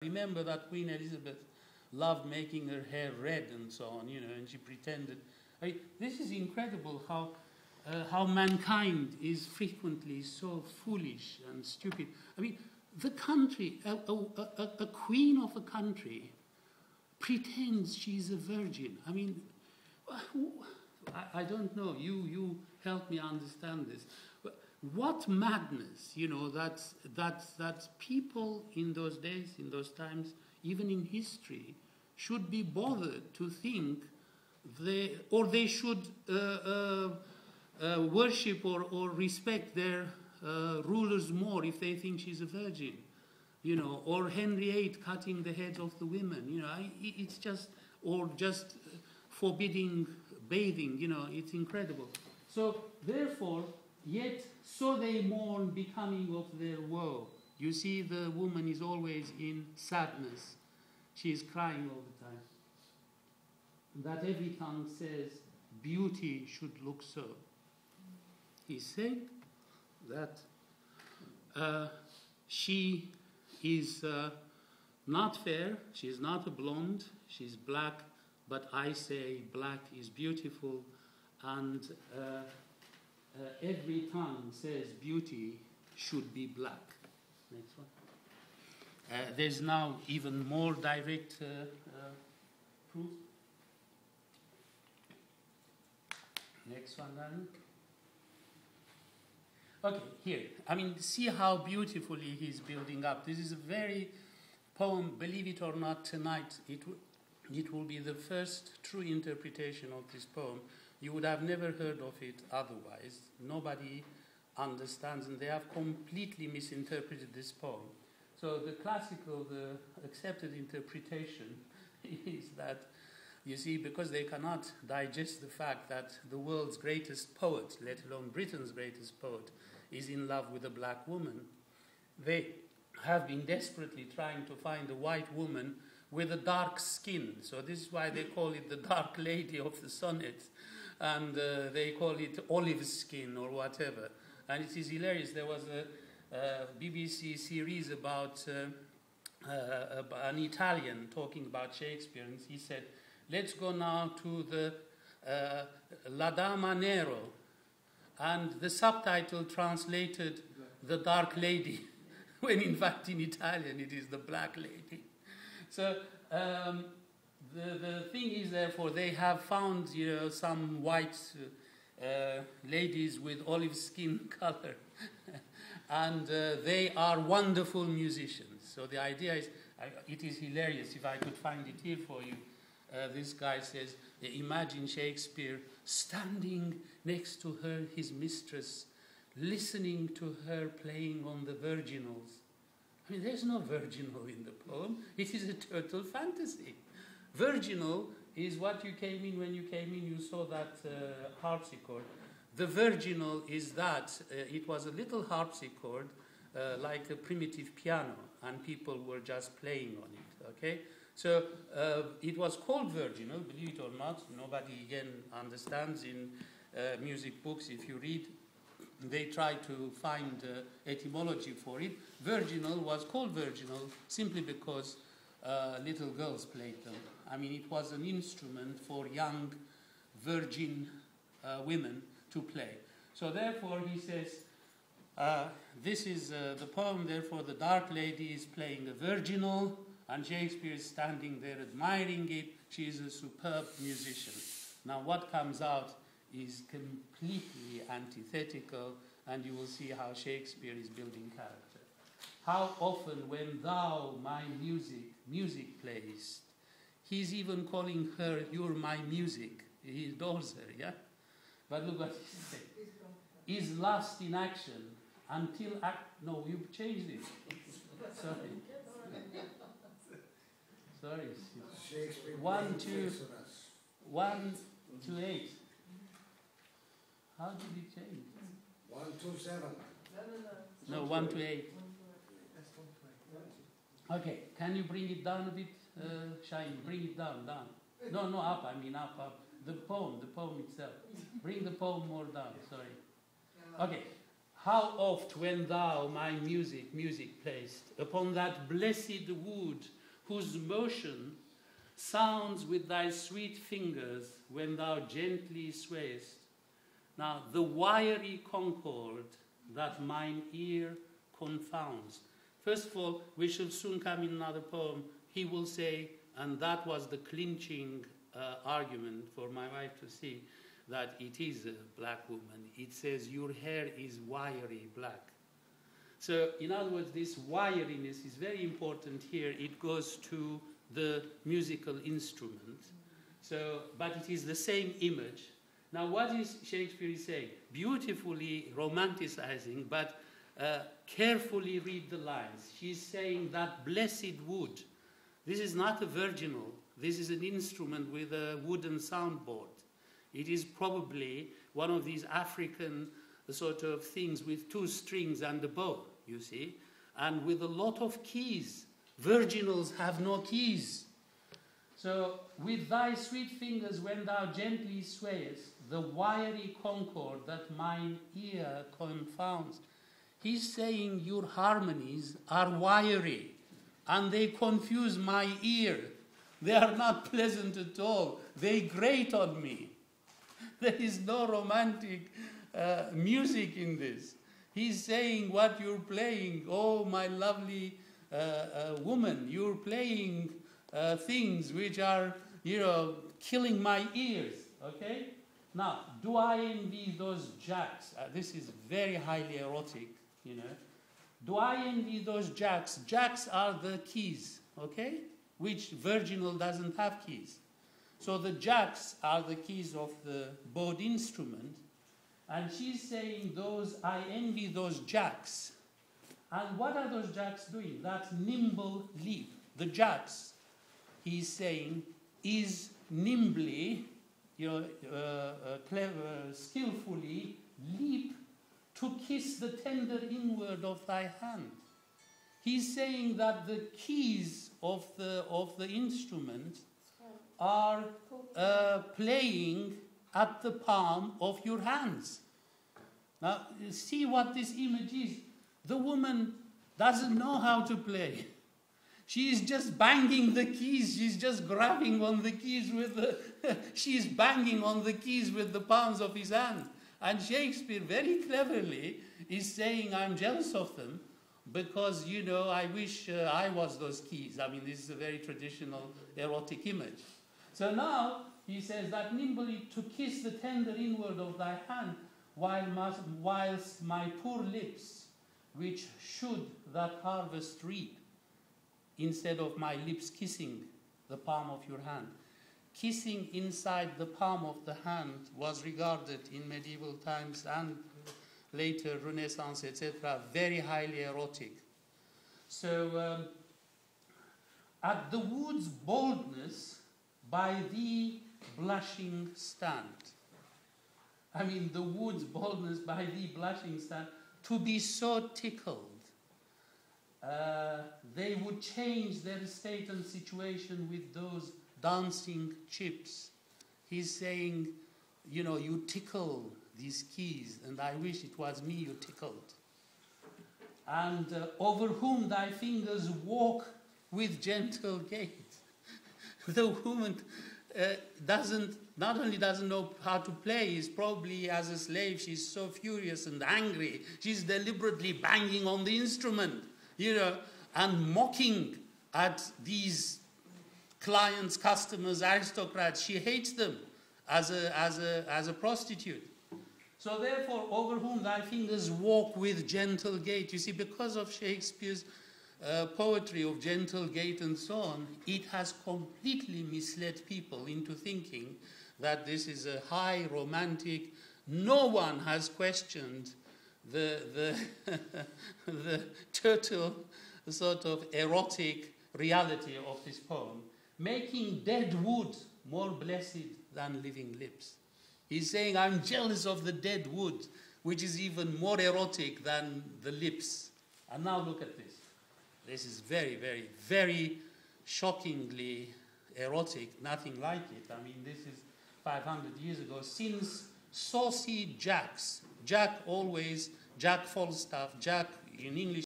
Remember that Queen Elizabeth loved making her hair red and so on, and she pretended. This is incredible how mankind is frequently so foolish and stupid. The country, a queen of a country pretends she's a virgin. I don't know. You help me understand this. What madness, that people in those days, in those times, even in history, should be bothered to think they should worship or respect their rulers more if they think she's a virgin, or Henry VIII cutting the heads of the women, it's just, or just forbidding bathing, it's incredible. So therefore, yet so they mourn becoming of their woe. You see, the woman is always in sadness. She is crying all the time. That every tongue says, beauty should look so. He's saying that she is not fair, she is not a blonde, she's black, but I say black is beautiful, and every tongue says beauty should be black. Next one. There's now even more direct proof. Next one, then. Okay, here. See how beautifully he's building up. This is a very poem, believe it or not, tonight. It will be the first true interpretation of this poem. You would have never heard of it otherwise. Nobody understands, and they have completely misinterpreted this poem. So the classical, the accepted interpretation is that, you see, because they cannot digest the fact that the world's greatest poet, let alone Britain's greatest poet, is in love with a black woman, they have been desperately trying to find a white woman with a dark skin. So this is why they call it the Dark Lady of the Sonnet. And they call it olive skin or whatever. And it is hilarious. There was a BBC series about an Italian talking about Shakespeare, and he said, let's go now to the La Dama Nero. And the subtitle translated the Dark Lady, when in fact in Italian it is the Black Lady. So the thing is, therefore, they have found some white ladies with olive skin color, and they are wonderful musicians. So the idea is, it is hilarious. If I could find it here for you, this guy says, imagine Shakespeare standing next to her, his mistress, listening to her playing on the virginals. There's no virginal in the poem. It is a total fantasy. Virginal is what you came in, when you came in, you saw that harpsichord. The virginal is that it was a little harpsichord, like a primitive piano, and people were just playing on it, okay? So it was called virginal, believe it or not. Nobody, again, understands in music books. If you read, they try to find etymology for it. Virginal was called virginal simply because little girls played them. It was an instrument for young virgin women to play. So therefore he says, this is the poem, therefore the Dark Lady is playing a virginal, and Shakespeare is standing there admiring it. She is a superb musician. Now what comes out is completely antithetical, and you will see how Shakespeare is building character. How often when thou my music playest, he's even calling her, you're my music. He adores her, yeah? But look what he said. Is lust in action until no, you've changed it. Sorry. Sorry. 1 to 8. How did it change? 1 to 7. No, 1 to 8. Okay, can you bring it down a bit, Shine? Bring it down. No, up. Up. The poem itself. Bring the poem more down. Sorry. Okay. how oft when thou my music play'st upon that blessed wood, whose motion sounds with thy sweet fingers when thou gently swayest. Now, the wiry concord that mine ear confounds. First of all, we shall soon come in another poem. He will say, and that was the clinching argument for my wife to see, that it is a black woman. It says, your hair is wiry black. So, in other words, this wiriness is very important here. It goes to the musical instrument. So, but it is the same image. Now, what is Shakespeare saying? Beautifully romanticizing, but carefully read the lines. She's saying that blessed wood. This is not a virginal. This is an instrument with a wooden soundboard. It is probably one of these African sort of things with 2 strings and a bow, you see, and with a lot of keys. Virginals have no keys. So, with thy sweet fingers when thou gently swayest, the wiry concord that mine ear confounds. He's saying your harmonies are wiry, and they confuse my ear. They are not pleasant at all. They grate on me. There is no romantic music in this. He's saying what you're playing, oh, my lovely woman, you're playing things which are, killing my ears, okay? Now, do I envy those jacks? This is very highly erotic, Do I envy those jacks? Jacks are the keys, okay? Which virginal doesn't have keys. So the jacks are the keys of the bowed instrument. And she's saying I envy those jacks. And what are those jacks doing? That nimble leap. The jacks, he's saying, is nimbly, skillfully leap to kiss the tender inward of thy hand. He's saying that the keys of the instrument are playing at the palm of your hands. Now, see what this image is. The woman doesn't know how to play. She is just banging the keys. She's just grabbing on the keys she's banging on the keys with the palms of his hand. And Shakespeare very cleverly is saying, I'm jealous of them because, I wish I was those keys. I mean, this is a very traditional erotic image. So now, he says that nimbly to kiss the tender inward of thy hand, whilst my poor lips, which should that harvest reap, instead of my lips kissing the palm of your hand. Kissing inside the palm of the hand was regarded in medieval times and later Renaissance, etc., very highly erotic. So, at the wood's boldness, by thee blushing stand. I mean, the wood's boldness by thee blushing stand, to be so tickled, they would change their state and situation with those dancing chips. He's saying, you tickle these keys, and I wish it was me you tickled. And over whom thy fingers walk with gentle gait. The woman not only doesn't know how to play, is probably as a slave, she's so furious and angry. She's deliberately banging on the instrument, and mocking at these clients, customers, aristocrats. She hates them as a prostitute. So therefore, over whom thy fingers walk with gentle gait. You see, because of Shakespeare's poetry of gentle gait and so on, it has completely misled people into thinking that this is a high romantic. No one has questioned the total sort of erotic reality of this poem, making dead wood more blessed than living lips. He's saying, I'm jealous of the dead wood, which is even more erotic than the lips. And now look at this. This is very, very, very shockingly erotic, nothing like it. I mean, this is 500 years ago. Since saucy jacks, Jack always Jack Falstaff, Jack in English